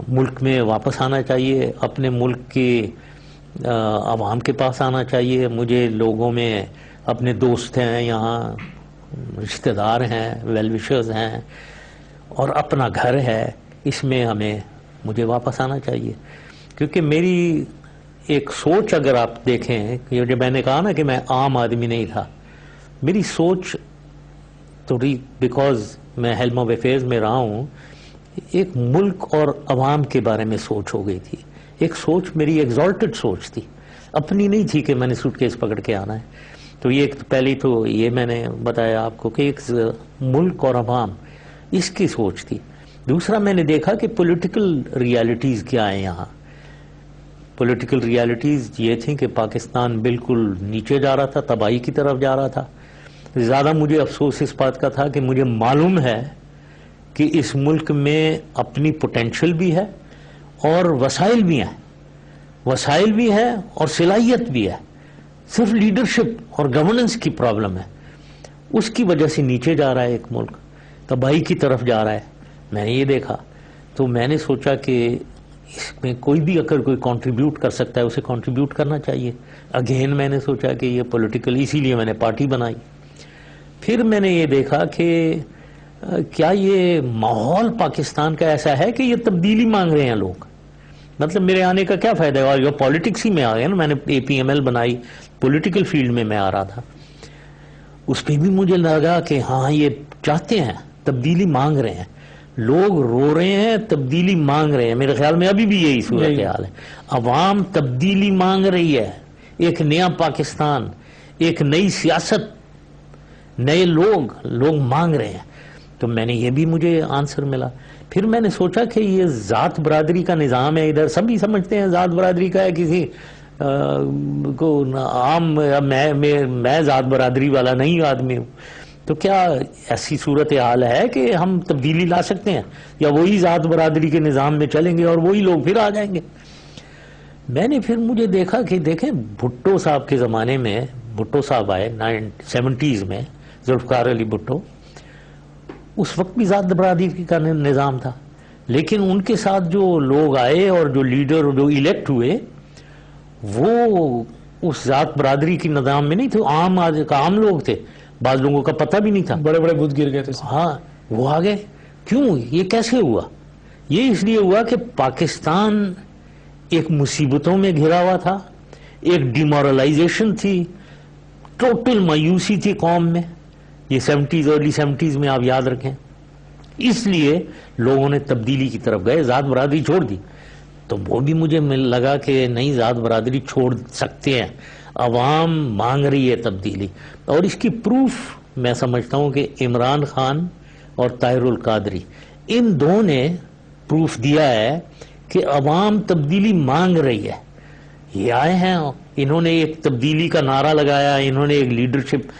ملک میں واپس آنا چاہیے، اپنے ملک کے عوام کے پاس آنا چاہیے. مجھے لوگوں میں اپنے دوست ہیں، یہاں رشتہ دار ہیں، ویل وشرز ہیں، اور اپنا گھر ہے، اس میں مجھے واپس آنا چاہیے. کیونکہ میری ایک سوچ اگر آپ دیکھیں، جب میں نے کہا نا کہ میں عام آدمی نہیں تھا، میری سوچ تھوڑی، بیکاز میں ہیلم آف افیئرز میں رہا ہوں، ایک ملک اور عوام کے بارے میں سوچ ہو گئی تھی. ایک سوچ میری ایگزالٹڈ سوچ تھی، اپنی نہیں تھی کہ میں نے سوٹ کیس پکڑ کے آنا ہے. تو یہ پہلی تو یہ میں نے بتایا آپ کو کہ ایک ملک اور عوام، اس کی سوچ تھی. دوسرا میں نے دیکھا کہ پولیٹیکل ریالٹیز کیا ہیں یہاں. پولیٹیکل ریالٹیز یہ تھیں کہ پاکستان بالکل نیچے جا رہا تھا، تباہی کی طرف جا رہا تھا. زیادہ مجھے افسوس اس بات کا تھا کہ مجھے معلوم ہے کہ اس ملک میں اپنی پوٹینشل بھی ہے اور وسائل بھی ہیں اور صلاحیت بھی ہے. صرف لیڈرشپ اور گورننس کی پرابلم ہے، اس کی وجہ سے نیچے جا رہا ہے ایک ملک، تباہی کی طرف جا رہا ہے. میں نے یہ دیکھا تو میں نے سوچا کہ اس میں کوئی بھی اگر کوئی کنٹریبیوٹ کر سکتا ہے اسے کنٹریبیوٹ کرنا چاہیے. اگین میں نے سوچا کہ یہ پولیٹیکل، اسی لیے میں نے پارٹی بنائی. پھر میں نے یہ دیکھا کہ کیا یہ ماحول پاکستان کا ایسا ہے کہ یہ تبدیلی مانگ رہے ہیں لوگ. مطلب میرے آنے کا کیا فائدہ ہے؟ اور جو پالیٹکس ہی میں آ گیا نا، میں نے APML بنائی، پولیٹیکل فیلڈ میں آ رہا تھا. اس پہ بھی مجھے لگا کہ ہاں یہ چاہتے ہیں، تبدیلی مانگ رہے ہیں، لوگ رو رہے ہیں، تبدیلی مانگ رہے ہیں. میرے خیال میں ابھی بھی یہی صورتحال ہے. عوام تبدیلی مانگ رہی ہے، ایک نیا پاکستان، ایک نئی سیاست، نئے لوگ مانگ رہے ہیں. تو میں نے یہ بھی مجھے آنسر ملا. پھر میں نے سوچا کہ یہ ذات برادری کا نظام ہے ادھر، سبھی سمجھتے ہیں ذات برادری کا ہے، کسی کو عام، میں ذات برادری والا نہیں آدمی ہوں. تو کیا ایسی صورتحال ہے کہ ہم تبدیلی لا سکتے ہیں، یا وہی ذات برادری کے نظام میں چلیں گے اور وہی لوگ پھر آ جائیں گے؟ میں نے پھر مجھے دیکھا کہ دیکھیں بھٹو صاحب کے زمانے میں، بھٹو صاحب آئے 70s میں، ذوالفقار علی بھٹو، اس وقت بھی ذات برادری کا نظام تھا. لیکن ان کے ساتھ جو لوگ آئے اور جو لیڈر جو الیکٹ ہوئے، وہ اس ذات برادری کی نظام میں نہیں تھے، عام لوگ تھے. بعض لوگوں کا پتہ بھی نہیں تھا، بڑے بڑے بت گر گئے تھے. ہاں وہ آ گئے. کیوں؟ یہ کیسے ہوا؟ یہ اس لیے ہوا کہ پاکستان ایک مصیبتوں میں گھرا ہوا تھا، ایک ڈیمورلائزیشن تھی، ٹوٹل مایوسی تھی قوم میں. یہ 70s، ارلی 70s میں آپ یاد رکھیں. اس لیے لوگوں نے تبدیلی کی طرف گئے، ذات برادری چھوڑ دی. تو وہ بھی مجھے لگا کہ نہیں ذات برادری چھوڑ سکتے ہیں، عوام مانگ رہی ہے تبدیلی. اور اس کی پروف میں سمجھتا ہوں کہ عمران خان اور طاہر القادری ان دو نے پروف دیا ہے کہ عوام تبدیلی مانگ رہی ہے. یہ آئے ہیں، انہوں نے ایک تبدیلی کا نعرہ لگایا، انہوں نے ایک لیڈرشپ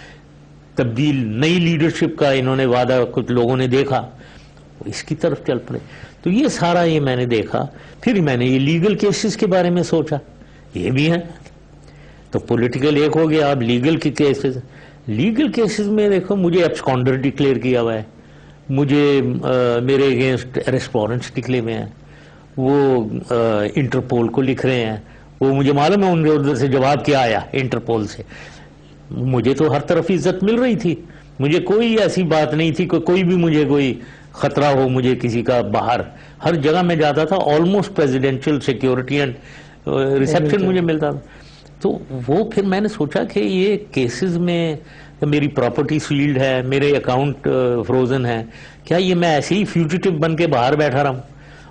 نئی لیڈرشپ کا انہوں نے وعدہ، کچھ لوگوں نے دیکھا اس کی طرف چل پڑے. تو یہ سارا یہ میں نے دیکھا. پھر میں نے یہ لیگل کیسز کے بارے میں سوچا، یہ بھی ہیں. تو پولیٹیکل ایک ہو گیا، اب لیگل کی کیسز. لیگل کیسز میں دیکھو مجھے ایبسکانڈر ڈکلیئر کیا ہوا ہے، مجھے میرے اگینسٹ اریسٹ وارنٹس نکلے ہوئے ہیں، وہ انٹرپول کو لکھ رہے ہیں. وہ مجھے معلوم ہے ان کے ادھر سے جواب کیا آیا انٹرپول سے. مجھے تو ہر طرف عزت مل رہی تھی، مجھے کوئی ایسی بات نہیں تھی کہ کوئی بھی مجھے کوئی خطرہ ہو مجھے کسی کا. باہر ہر جگہ میں جاتا تھا، almost presidential security and reception مجھے ملتا تھا. تو وہ پھر میں نے سوچا کہ یہ کیسز میں میری پراپرٹی سیلڈ ہے، میرے اکاؤنٹ فروزن ہے، کیا یہ میں ایسے ہی فیوجیٹو بن کے باہر بیٹھا رہا ہوں؟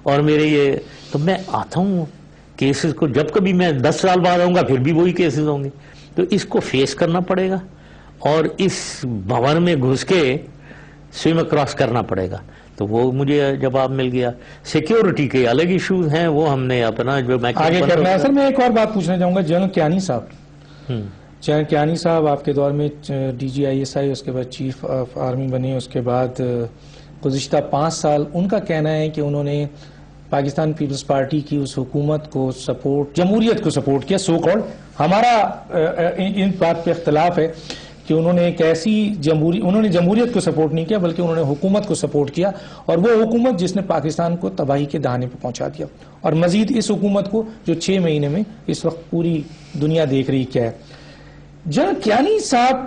اور میرے یہ تو میں آتا ہوں کیسز کو، جب کبھی میں 10 سال بعد آؤں گا پھر بھی وہی کیسز ہوں گے. تو اس کو فیس کرنا پڑے گا اور اس بھون میں گھس کے سوئم کراس کرنا پڑے گا. تو وہ مجھے جواب مل گیا. سیکیورٹی کے الگ ایشوز ہیں، وہ ہم نے اپنا جو میں آگے کرنا ہے. سر میں ایک اور بات پوچھنا چاہوں گا، جنرل کیانی صاحب، جنرل کیانی صاحب آپ کے دور میں D G I S I, اس کے بعد چیف آف آرمی بنے، اس کے بعد گزشتہ 5 سال ان کا کہنا ہے کہ انہوں نے پاکستان پیپلز پارٹی کی اس حکومت کو سپورٹ، جمہوریت کو سپورٹ کیا، سو کالڈ. ہمارا ان بات پہ اختلاف ہے کہ انہوں نے ایک ایسی انہوں نے جمہوریت کو سپورٹ نہیں کیا بلکہ انہوں نے حکومت کو سپورٹ کیا، اور وہ حکومت جس نے پاکستان کو تباہی کے دہانے پہ پہنچا دیا، اور مزید اس حکومت کو جو 6 مہینے میں اس وقت پوری دنیا دیکھ رہی کیا ہے. جنرل کیانی صاحب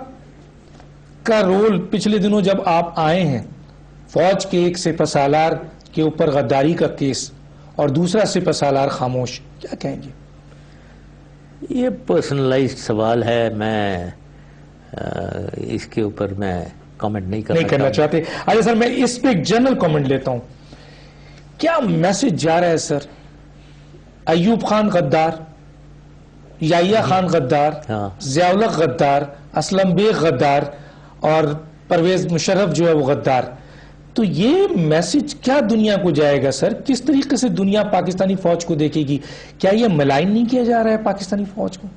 کا رول پچھلے دنوں جب آپ آئے ہیں، فوج کے ایک سپہ سالار کے اوپر غداری کا کیس اور دوسرا سپہ سالار خاموش، کیا کہیں گے؟ یہ پرسنلائزڈ سوال ہے، میں اس کے اوپر میں کامنٹ نہیں کرنا چاہتے. اچھا سر، میں اس پہ ایک جنرل کامنٹ لیتا ہوں. کیا میسج جا رہا ہے سر؟ ایوب خان غدار، یحییٰ خان غدار، ضیاء الحق غدار، اسلم بیگ غدار، اور پرویز مشرف جو ہے وہ غدار. تو یہ میسج کیا دنیا کو جائے گا سر؟ کس طریقے سے دنیا پاکستانی فوج کو دیکھے گی؟ کیا یہ ملائن نہیں کیا جا رہا ہے پاکستانی فوج کو؟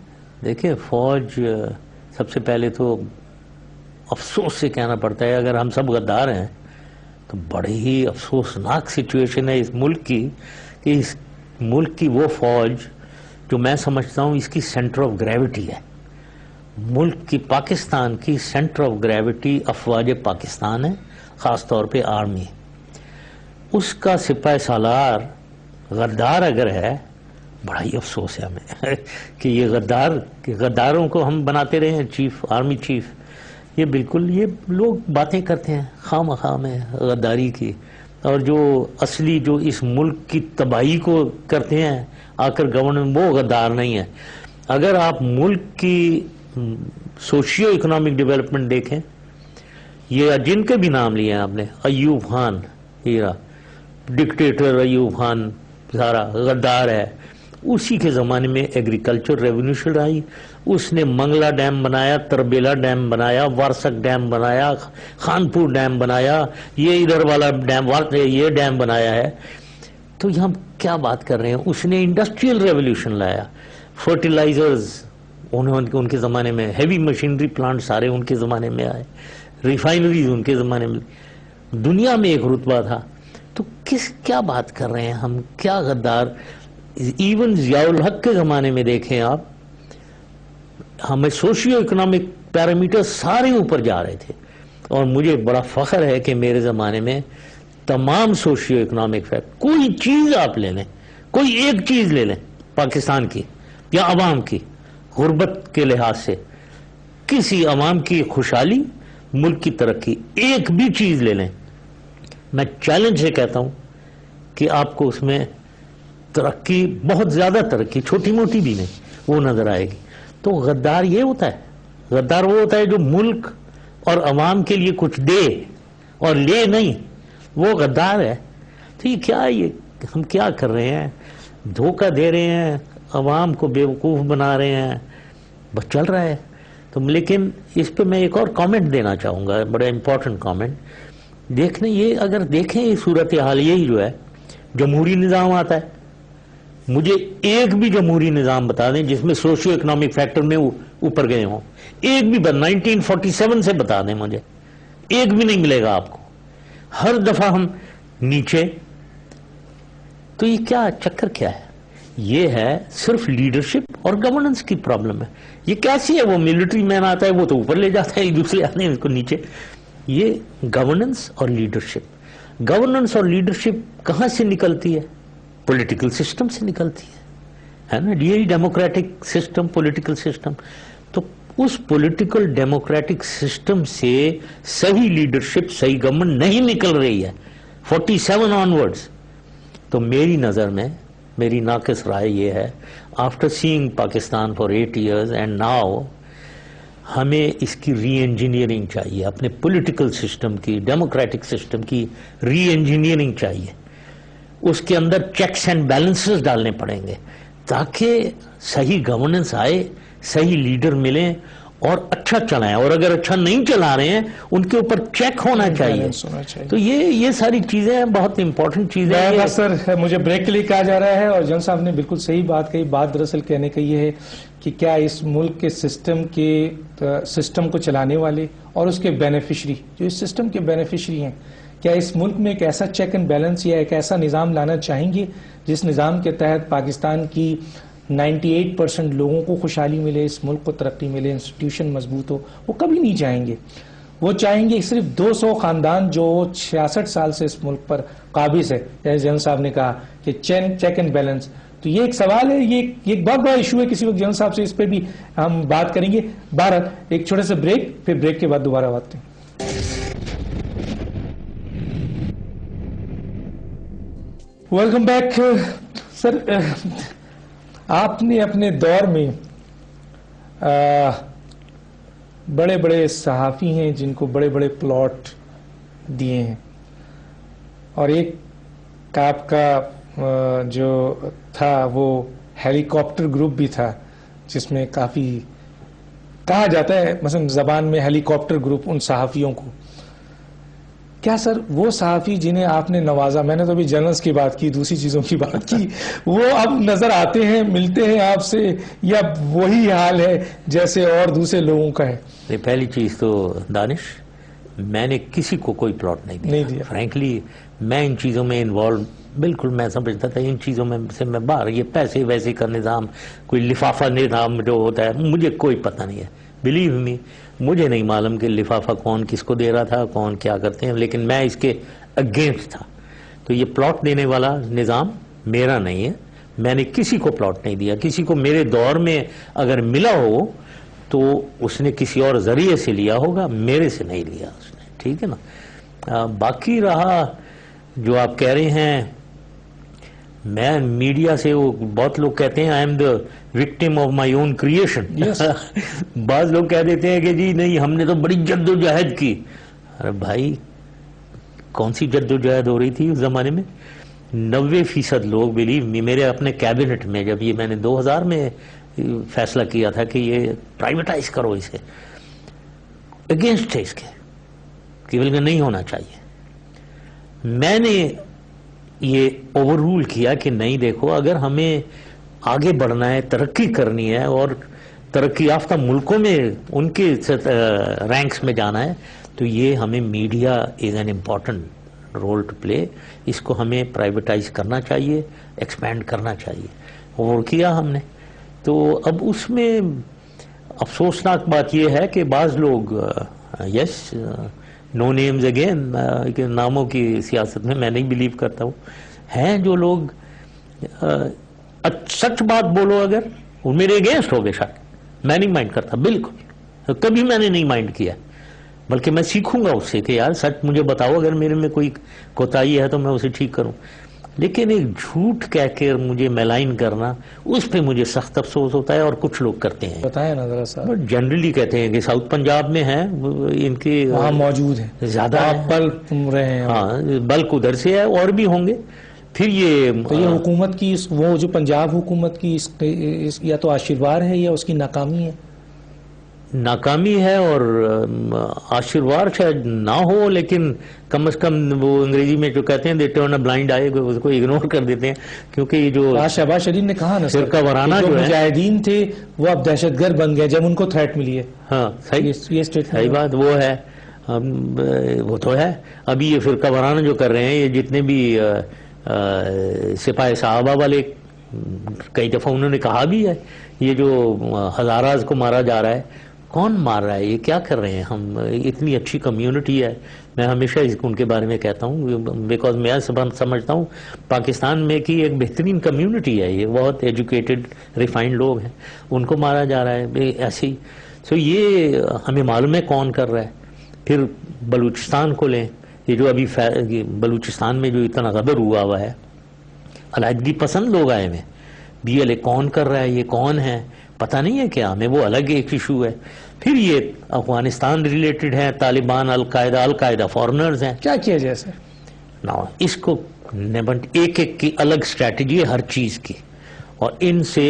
دیکھیں، فوج سب سے پہلے تو افسوس سے کہنا پڑتا ہے، اگر ہم سب غدار ہیں تو بڑی ہی افسوسناک سچویشن ہے اس ملک کی، کہ اس ملک کی وہ فوج جو میں سمجھتا ہوں اس کی سینٹر آف گریوٹی ہے. ملک کی، پاکستان کی سینٹر آف گریوٹی افواج پاکستان ہے، خاص طور پہ آرمی. اس کا سپہ سالار غدار اگر ہے، بڑا ہی افسوس ہے ہمیں کہ یہ غداروں کو ہم بناتے رہے ہیں چیف، آرمی چیف. یہ بالکل، یہ لوگ باتیں کرتے ہیں خواہ مخواہ میں غداری کی، اور جو اصلی جو اس ملک کی تباہی کو کرتے ہیں آ کر گورنمنٹ، وہ غدار نہیں ہے. اگر آپ ملک کی سوشیو اکنامک ڈیولپمنٹ دیکھیں، یہ جن کے بھی نام لیے ہیں آپ نے، ایوب خان ہیرا، ڈکٹیٹر ایوب خان سارا غدار ہے. اسی کے زمانے میں ایگریکلچر ریولوشن آئی، اس نے منگلہ ڈیم بنایا، تربیلا ڈیم بنایا، وارسک ڈیم بنایا، خانپور ڈیم بنایا، یہ ادھر والا ڈیم، یہ ڈیم بنایا ہے. تو ہم کیا بات کر رہے ہیں؟ اس نے انڈسٹریل ریولوشن لایا، فرٹیلائزرز ان کے زمانے میں، ہیوی مشینری پلانٹ سارے ان کے زمانے میں آئے، ریفائنریز ان کے زمانے میں. دنیا میں ایک رتبہ تھا. تو کیا بات کر رہے ہیں ہم؟ کیا غدار؟ ایون ضیاء الحق کے زمانے میں دیکھیں آپ، ہمیں سوشیو اکنامک پیرامیٹر سارے اوپر جا رہے تھے. اور مجھے بڑا فخر ہے کہ میرے زمانے میں تمام سوشیو اکنامک فیکٹ، کوئی چیز آپ لے لیں، کوئی ایک چیز لے لیں پاکستان کی یا عوام کی، غربت کے لحاظ سے کسی عوام کی خوشحالی، ملک کی ترقی، ایک بھی چیز لے لیں، میں چیلنج سے کہتا ہوں کہ آپ کو اس میں ترقی، بہت زیادہ ترقی، چھوٹی موٹی بھی نہیں، وہ نظر آئے گی. تو غدار یہ ہوتا ہے، غدار وہ ہوتا ہے جو ملک اور عوام کے لیے کچھ دے اور لے نہیں، وہ غدار ہے. تو یہ کیا، یہ ہم کیا کر رہے ہیں؟ دھوکہ دے رہے ہیں، عوام کو بیوقوف بنا رہے ہیں، بس چل رہا ہے. تو لیکن اس پہ میں ایک اور کامنٹ دینا چاہوں گا، بڑا امپورٹنٹ کامنٹ. دیکھنے یہ اگر دیکھیں یہ صورتحال یہی جو ہے، جمہوری نظام آتا ہے. مجھے ایک بھی جمہوری نظام بتا دیں جس میں سوشیو اکنامک فیکٹر میں اوپر گئے ہوں، ایک بھی 1947 سے بتا دیں مجھے، ایک بھی نہیں ملے گا آپ کو. ہر دفعہ ہم نیچے. تو یہ کیا چکر کیا ہے؟ یہ ہے صرف لیڈرشپ اور گورننس کی پرابلم ہے. یہ کیسی ہے؟ وہ ملٹری مین آتا ہے وہ تو اوپر لے جاتا ہے، دوسرے آتے ہیں اس کو نیچے. یہ گورننس اور لیڈرشپ، گورننس اور لیڈرشپ کہاں سے نکلتی ہے؟ پولیٹیکل سسٹم سے نکلتی ہے نا. یہی ڈیموکریٹک سسٹم، پولیٹیکل سسٹم. تو اس پولیٹیکل ڈیموکریٹک سسٹم سے صحیح لیڈرشپ، صحیح گورنمنٹ نہیں نکل رہی ہے 47 آنورڈز. تو میری نظر میں میری ناقص رائے یہ ہے، after seeing Pakistan for 8 years and now, ہمیں اس کی ری انجینئرنگ چاہیے. اپنے پولیٹیکل سسٹم کی، ڈیموکریٹک سسٹم کی ری انجینئرنگ چاہیے. اس کے اندر چیکس اینڈ بیلنسز ڈالنے پڑیں گے تاکہ صحیح گورننس آئے، صحیح لیڈر ملیں اور اچھا چلائیں. اور اگر اچھا نہیں چلا رہے ہیں ان کے اوپر چیک ہونا چاہیے. تو یہ ساری چیزیں بہت امپورٹنٹ چیزیں ہیں. سر مجھے بریک کے لیے کہا جا رہا ہے، اور جن صاحب نے بالکل صحیح بات کہی. بات دراصل کہنے کا یہ ہے کہ کیا اس ملک کے سسٹم کو چلانے والے اور اس کے بینیفیشری، جو اس سسٹم کے بینیفیشری ہیں، کیا اس ملک میں ایک ایسا چیک اینڈ بیلنس یا ایک ایسا نظام لانا چاہیں گے جس نظام کے تحت پاکستان کی 98% لوگوں کو خوشحالی ملے، اس ملک کو ترقی ملے، انسٹیٹیوشن مضبوط ہو؟ وہ کبھی نہیں چاہیں گے. وہ چاہیں گے صرف 200 خاندان جو 66 سال سے اس ملک پر قابض ہے، جیسے جن صاحب نے کہا کہ چیک اینڈ بیلنس. تو یہ ایک سوال ہے، یہ ایک بہت بڑا ایشو ہے. کسی وقت جن صاحب سے اس پہ بھی ہم بات کریں گے. بہرحال ایک چھوٹے سے بریک، پھر بریک کے بعد دوبارہ بات کریں. Welcome back. سر، آپ نے اپنے دور میں بڑے بڑے صحافی ہیں جن کو بڑے بڑے پلاٹ دیے ہیں، اور ایک آپ کا جو تھا وہ ہیلی کاپٹر گروپ بھی تھا، جس میں کافی کہا جاتا ہے مثلا زبان میں ہیلی کاپٹر گروپ ان صحافیوں کو. کیا سر وہ صحافی جنہیں آپ نے نوازا، میں نے تو ابھی جرنلز کی بات کی، دوسری چیزوں کی بات کی، وہ اب نظر آتے ہیں، ملتے ہیں آپ سے، یا وہی حال ہے جیسے اور دوسرے لوگوں کا ہے؟ پہلی چیز تو دانش، میں نے کسی کو کوئی پلاٹ نہیں دیا. فرینکلی میں ان چیزوں میں انوالو بالکل، میں سمجھتا تھا ان چیزوں میں سے میں باہر. یہ پیسے ویسے کا نظام، کوئی لفافہ نظام جو ہوتا ہے، مجھے کوئی پتہ نہیں ہے. بلیو می، مجھے نہیں معلوم کہ لفافہ کون کس کو دے رہا تھا، کون کیا کرتے ہیں، لیکن میں اس کے اگینسٹ تھا. تو یہ پلاٹ دینے والا نظام میرا نہیں ہے. میں نے کسی کو پلاٹ نہیں دیا. کسی کو میرے دور میں اگر ملا ہو تو اس نے کسی اور ذریعے سے لیا ہوگا، میرے سے نہیں لیا اس نے. ٹھیک ہے نا. باقی رہا جو آپ کہہ رہے ہیں، میں میڈیا سے، وہ بہت لوگ کہتے ہیں I am the victim of my own creation. بعض لوگ کہہ دیتے ہیں کہ جی نہیں ہم نے تو بڑی جد و جہد کی. ارے بھائی کون سی جد و جہد ہو رہی تھی اس زمانے میں؟ 90% لوگ بلیو می، میرے اپنے کیبنٹ میں جب یہ میں نے 2000 میں فیصلہ کیا تھا کہ یہ پرائیویٹائز کرو، اسے اگینسٹ تھے اس کے، کہ بلکہ نہیں ہونا چاہیے. میں نے یہ اوور رول کیا کہ نہیں، دیکھو اگر ہمیں آگے بڑھنا ہے، ترقی کرنی ہے اور ترقی یافتہ ملکوں میں ان کے رینکس میں جانا ہے، تو یہ ہمیں media is an important role to play. اس کو ہمیں پرائیویٹائز کرنا چاہیے، ایکسپینڈ کرنا چاہیے، اور کیا ہم نے. تو اب اس میں افسوسناک بات یہ ہے کہ بعض لوگ، یس نو نیمز اگین، ناموں کی سیاست میں نہیں بلیو کرتا ہوں، ہیں جو لوگ سچ بات بولو اگر وہ میرے اگینسٹ ہو گے شاید، میں نہیں مائنڈ کرتا بالکل، کبھی میں نے نہیں مائنڈ کیا، بلکہ میں سیکھوں گا اس سے کہ یار سچ مجھے بتاؤ، اگر میرے میں کوئی کوتاہی ہے تو میں اسے ٹھیک کروں. لیکن ایک جھوٹ کہہ کے مجھے میلائن کرنا، اس پہ مجھے سخت افسوس ہوتا ہے، اور کچھ لوگ کرتے ہیں. بتائیں نا ذرا سا. جنرلی کہتے ہیں کہ ساؤتھ پنجاب میں ہیں ان کے وہاں موجود ہیں زیادہ بلک رہے ہیں. ہاں بلک ادھر سے ہے، اور بھی ہوں گے، پھر یہ تو یہ حکومت کی وہ جو پنجاب حکومت کی یا تو آشروار ہے یا اس کی ناکامی ہے؟ ناکامی ہے، اور آشروار شاید نہ ہو، لیکن کم از کم وہ انگریزی میں جو کہتے ہیں دے ٹرن اے بلائنڈ آئی، اس کو اگنور کر دیتے ہیں، کیونکہ یہ جو شہباز شریف نے کہا نا فرقہ وارانہ جو ہے، مجاہدین تھے وہ اب دہشت گرد بن گئے جب ان کو تھریٹ ملی ہے. ہاں صحیح بات وہ ہے، وہ تو ہے. ابھی یہ فرقہ وارانہ جو کر رہے ہیں، یہ جتنے بھی سپاہی صحابہ والے، کئی دفعہ انہوں نے کہا بھی ہے، یہ جو ہزاراز کو مارا جا رہا ہے، کون مار رہا ہے، یہ کیا کر رہے ہیں؟ ہم اتنی اچھی کمیونٹی ہے. میں ہمیشہ ان کے بارے میں کہتا ہوں، بیکاز میں سمجھتا ہوں پاکستان میں کی ایک بہترین کمیونٹی ہے، یہ بہت ایجوکیٹڈ ریفائنڈ لوگ ہیں، ان کو مارا جا رہا ہے ایسے ہی. سو یہ ہمیں معلوم ہے کون کر رہا ہے. پھر بلوچستان کو لیں، یہ جو ابھی بلوچستان میں جو اتنا غدر ہوا ہے، علیحدگی پسند لوگ آئے ہیں. BLA کون کر رہا ہے، یہ کون ہے، پتہ نہیں ہے کیا ہمیں، وہ الگ ایک ایشو ہے. پھر یہ افغانستان ریلیٹڈ ہے، طالبان، القاعدہ فورنرز ہیں. کیا کیا جائے سر؟ اس کو ایک ایک کی الگ اسٹریٹجی ہے ہر چیز کی، اور ان سے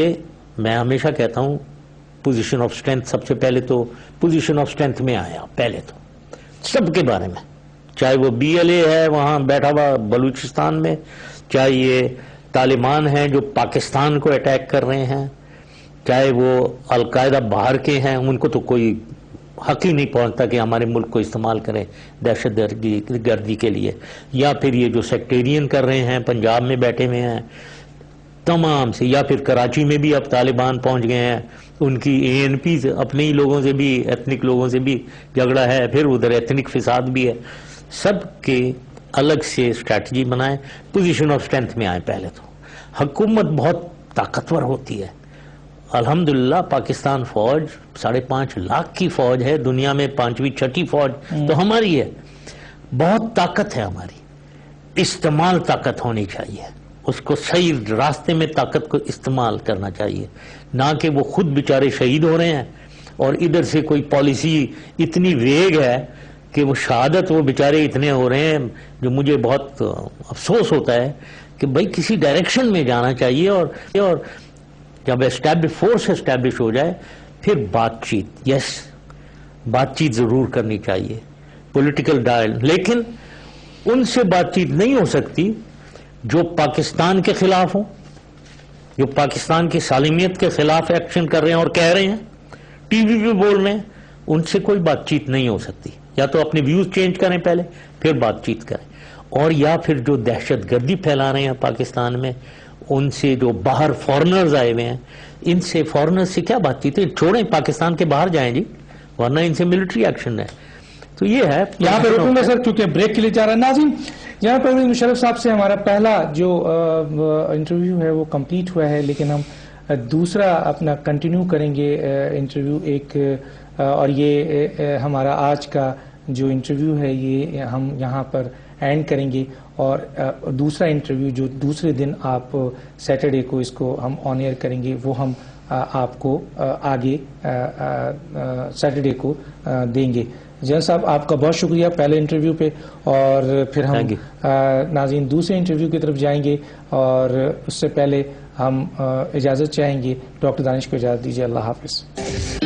میں ہمیشہ کہتا ہوں پوزیشن آف اسٹرینتھ، سب سے پہلے تو پوزیشن آف اسٹرینتھ میں آیا پہلے تو سب کے بارے میں، چاہے وہ BLA ہے وہاں بیٹھا ہوا بلوچستان میں، چاہے یہ طالبان ہیں جو پاکستان کو اٹیک کر رہے ہیں، چاہے وہ القاعدہ باہر کے ہیں، ان کو تو کوئی حق ہی نہیں پہنچتا کہ ہمارے ملک کو استعمال کریں دہشت گردی کے لیے. یا پھر یہ جو سیکٹیرین کر رہے ہیں پنجاب میں بیٹھے ہوئے ہیں تمام سے، یا پھر کراچی میں بھی اب طالبان پہنچ گئے ہیں، ان کی ANP سے اپنے ہی لوگوں سے بھی، ایتھنک لوگوں سے بھی جھگڑا ہے، پھر ادھر ایتھنک فساد بھی ہے. سب کے الگ سے اسٹریٹجی بنائیں، پوزیشن آف اسٹرینتھ میں آئیں. پہلے تو حکومت بہت طاقتور ہوتی ہے. الحمدللہ پاکستان فوج 5.5 لاکھ کی فوج ہے، دنیا میں 5ویں 6ٹھی فوج تو ہماری ہے. بہت طاقت ہے ہماری، استعمال طاقت ہونی چاہیے، اس کو صحیح راستے میں طاقت کو استعمال کرنا چاہیے، نہ کہ وہ خود بیچارے شہید ہو رہے ہیں اور ادھر سے کوئی پالیسی اتنی ویگ ہے کہ وہ شہادت وہ بیچارے اتنے ہو رہے ہیں. جو مجھے بہت افسوس ہوتا ہے کہ بھائی کسی ڈائریکشن میں جانا چاہیے، اور جب فورس اسٹیبلش ہو جائے پھر بات چیت ضرور کرنی چاہیے، پولیٹیکل ڈائل. لیکن ان سے بات چیت نہیں ہو سکتی جو پاکستان کے خلاف ہوں، جو پاکستان کی سالمیت کے خلاف ایکشن کر رہے ہیں اور کہہ رہے ہیں، TV پہ بول رہے ہیں. ان سے کوئی بات چیت نہیں ہو سکتی. یا تو اپنے ویوز چینج کریں پہلے، پھر بات چیت کریں. اور یا پھر جو دہشت گردی پھیلا رہے ہیں پاکستان میں، ان سے جو باہر فورنرز آئے ہوئے ہیں، ان سے فورنرز سے کیا بات چیت ہے؟ چھوڑیں، پاکستان کے باہر جائیں جی، ورنہ ان سے ملٹری ایکشن ہے. تو یہ ہے. یہاں پہ رکوں گا سر کیونکہ بریک کے لیے جا رہا ہے. ناظرین، یہاں پہ مشرف صاحب سے ہمارا پہلا جو انٹرویو ہے وہ کمپلیٹ ہوا ہے، لیکن ہم دوسرا اپنا کنٹینیو کریں گے انٹرویو ایک، اور یہ ہمارا آج کا جو انٹرویو ہے یہ ہم یہاں پر اینڈ کریں گے. اور دوسرا انٹرویو جو دوسرے دن آپ سیٹرڈے کو اس کو ہم آن ایئر کریں گے، وہ ہم آپ کو آگے سیٹرڈے کو دیں گے. جنرل صاحب آپ کا بہت شکریہ پہلے انٹرویو پہ، اور پھر ہم ناظرین دوسرے انٹرویو کی طرف جائیں گے، اور اس سے پہلے ہم اجازت چاہیں گے. ڈاکٹر دانش کو اجازت دیجیے. اللہ حافظ.